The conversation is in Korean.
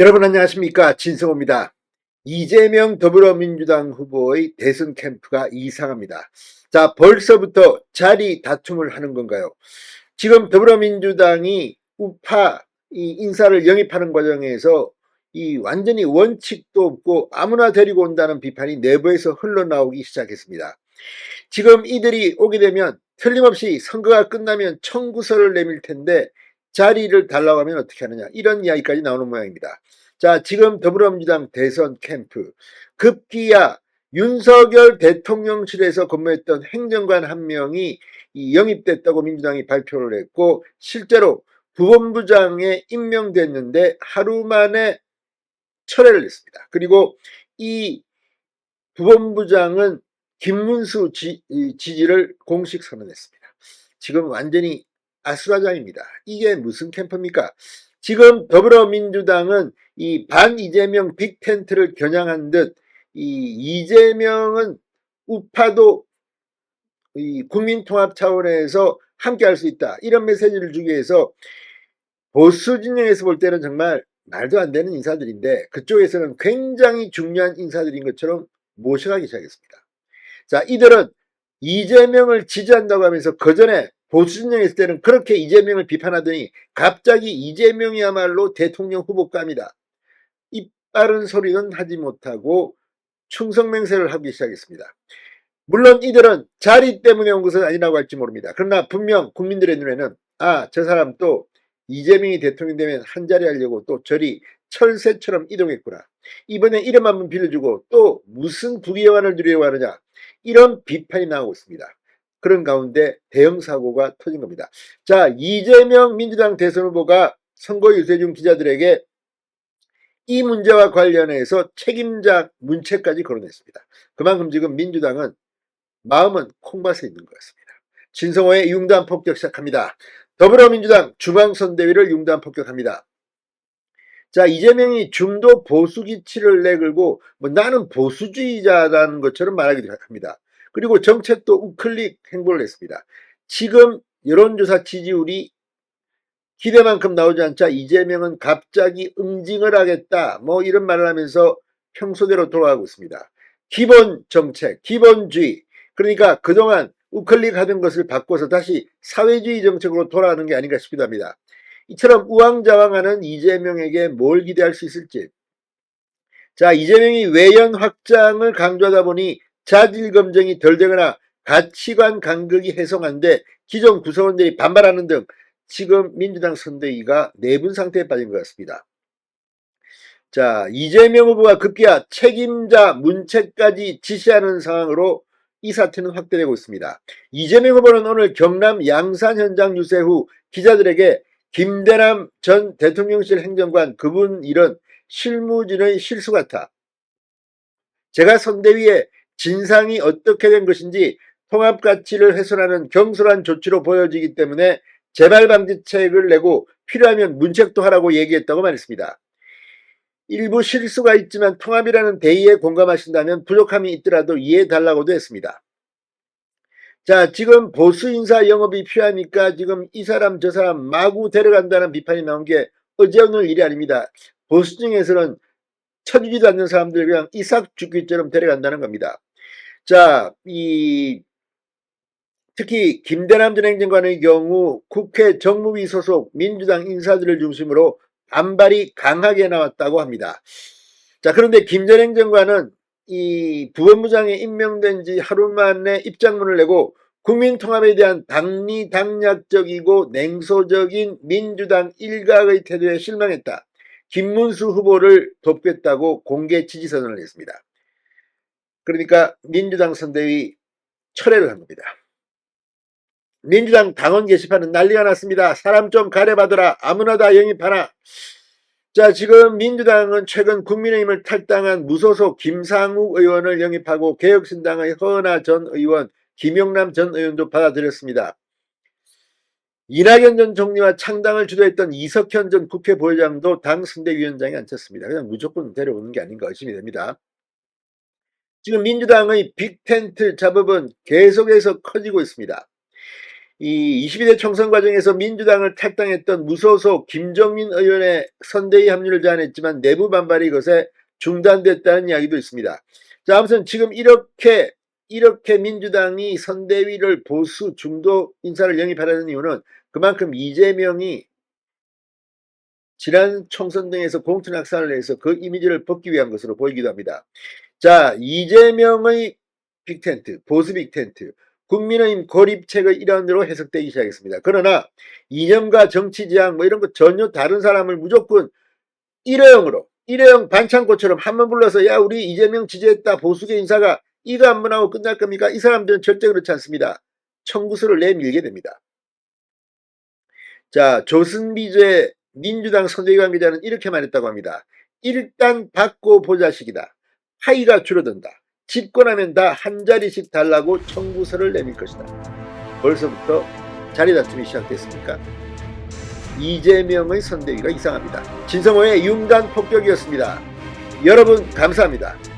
여러분 안녕하십니까, 진성호입니다. 이재명 더불어민주당 후보의 대선 캠프가 이상합니다. 자, 벌써부터 자리 다툼을 하는 건가요? 지금 더불어민주당이 우파 인사를 영입하는 과정에서 완전히 원칙도 없고 아무나 데리고 온다는 비판이 내부에서 흘러나오기 시작했습니다. 지금 이들이 오게 되면 틀림없이 선거가 끝나면 청구서를 내밀 텐데 자리를 달라고 하면 어떻게 하느냐, 이런 이야기까지 나오는 모양입니다. 자, 지금 더불어민주당 대선 캠프, 급기야 윤석열 대통령실에서 근무했던 행정관 한 명이 영입됐다고 민주당이 발표를 했고, 실제로 부본부장에 임명됐는데 하루 만에 철회를 했습니다. 그리고 이 부본부장은 김문수 지지를 공식 선언했습니다. 지금 완전히 아수라장입니다. 이게 무슨 캠프입니까? 지금 더불어민주당은 이 반 이재명 빅텐트를 겨냥한 듯 이재명은 우파도 국민통합 차원에서 함께할 수 있다, 이런 메시지를 주기 위해서 보수 진영에서 볼 때는 정말 말도 안 되는 인사들인데, 그쪽에서는 굉장히 중요한 인사들인 것처럼 모셔가기 시작했습니다. 자, 이들은 이재명을 지지한다고 하면서 그전에 보수 진영에 있을 때는 그렇게 이재명을 비판하더니 갑자기 이재명이야말로 대통령 후보감이다, 이 빠른 소리는 하지 못하고 충성맹세를 하기 시작했습니다. 물론 이들은 자리 때문에 온 것은 아니라고 할지 모릅니다. 그러나 분명 국민들의 눈에는 저 사람 또 이재명이 대통령 되면 한자리 하려고 또 저리 철새처럼 이동했구나, 이번에 이름 한번 빌려주고 또 무슨 국위원을 누리려고 하느냐, 이런 비판이 나오고 있습니다. 그런 가운데 대형 사고가 터진 겁니다. 자, 이재명 민주당 대선 후보가 선거 유세 중 기자들에게 이 문제와 관련해서 책임자 문책까지 거론했습니다. 그만큼 지금 민주당은 마음은 콩밭에 있는 것 같습니다. 진성호의 융단 폭격 시작합니다. 더불어민주당 중앙선대위를 융단 폭격합니다. 자, 이재명이 중도 보수 기치를 내걸고 나는 보수주의자라는 것처럼 말하기도 합니다. 그리고 정책도 우클릭 행보를 했습니다. 지금 여론조사 지지율이 기대만큼 나오지 않자 이재명은 갑자기 응징을 하겠다, 이런 말을 하면서 평소대로 돌아가고 있습니다. 기본 정책, 기본주의, 그러니까 그동안 우클릭 하던 것을 바꿔서 다시 사회주의 정책으로 돌아가는 게 아닌가 싶기도 합니다. 이처럼 우왕좌왕하는 이재명에게 뭘 기대할 수 있을지. 자, 이재명이 외연 확장을 강조하다 보니 자질 검증이 덜 되거나 가치관 간극이 해소한데 기존 구성원들이 반발하는 등 지금 민주당 선대위가 내분 상태에 빠진 것 같습니다. 자, 이재명 후보가 급기야 책임자 문책까지 지시하는 상황으로 이 사태는 확대되고 있습니다. 이재명 후보는 오늘 경남 양산 현장 유세 후 기자들에게 김대남 전 대통령실 행정관, 그분 일은 실무진의 실수 같아, 제가 선대위에 진상이 어떻게 된 것인지 통합 가치를 훼손하는 경솔한 조치로 보여지기 때문에 재발 방지책을 내고 필요하면 문책도 하라고 얘기했다고 말했습니다. 일부 실수가 있지만 통합이라는 대의에 공감하신다면 부족함이 있더라도 이해해달라고도 했습니다. 자, 지금 보수 인사 영업이 필요하니까 지금 이 사람 저 사람 마구 데려간다는 비판이 나온 게 어제 오늘 일이 아닙니다. 보수 중에서는 쳐주지도 않는 사람들 그냥 이삭죽기처럼 데려간다는 겁니다. 자, 특히 김대남 전 행정관의 경우 국회 정무위 소속 민주당 인사들을 중심으로 반발이 강하게 나왔다고 합니다. 자, 그런데 김 전 행정관은 이 부본부장에 임명된 지 하루 만에 입장문을 내고 국민통합에 대한 당리당략적이고 냉소적인 민주당 일각의 태도에 실망했다, 김문수 후보를 돕겠다고 공개 지지선언을 했습니다. 그러니까 민주당 선대위 철회를 한 겁니다. 민주당 당원 게시판은 난리가 났습니다. 사람 좀 가려봐더라, 아무나 다 영입하나. 자, 지금 민주당은 최근 국민의힘을 탈당한 무소속 김상욱 의원을 영입하고 개혁신당의 허은하 전 의원, 김용남 전 의원도 받아들였습니다. 이낙연 전 총리와 창당을 주도했던 이석현 전 국회 부회장도 당 선대위원장에 앉혔습니다. 그냥 무조건 데려오는 게 아닌가 의심이 됩니다. 지금 민주당의 빅텐트 작업은 계속해서 커지고 있습니다. 이 22대 총선 과정에서 민주당을 탈당했던 무소속 김종민 의원의 선대위 합류를 제안했지만 내부 반발이 이것에 중단됐다는 이야기도 있습니다. 자, 아무튼 지금 이렇게 민주당이 선대위를 보수 중도 인사를 영입하려는 이유는 그만큼 이재명이 지난 총선 등에서 공천 확산을 해서 그 이미지를 벗기 위한 것으로 보이기도 합니다. 자, 이재명의 빅텐트, 보수 빅텐트, 국민의힘 고립책의 일환으로 해석되기 시작했습니다. 그러나 이념과 정치지향 뭐 이런 거 전혀 다른 사람을 무조건 일회용 반창고처럼 한 번 불러서 야 우리 이재명 지지했다 보수계 인사가 이거 한 번 하고 끝날 겁니까? 이 사람들은 절대 그렇지 않습니다. 청구서를 내밀게 됩니다. 자, 조선비제 민주당 선대위 관계자는 이렇게 말했다고 합니다. 일단 받고 보자식이다. 하이가 줄어든다. 집권하면 다 한 자리씩 달라고 청구서를 내밀 것이다. 벌써부터 자리 다툼이 시작됐습니까? 이재명의 선대위가 이상합니다. 진성호의 융단 폭격이었습니다. 여러분 감사합니다.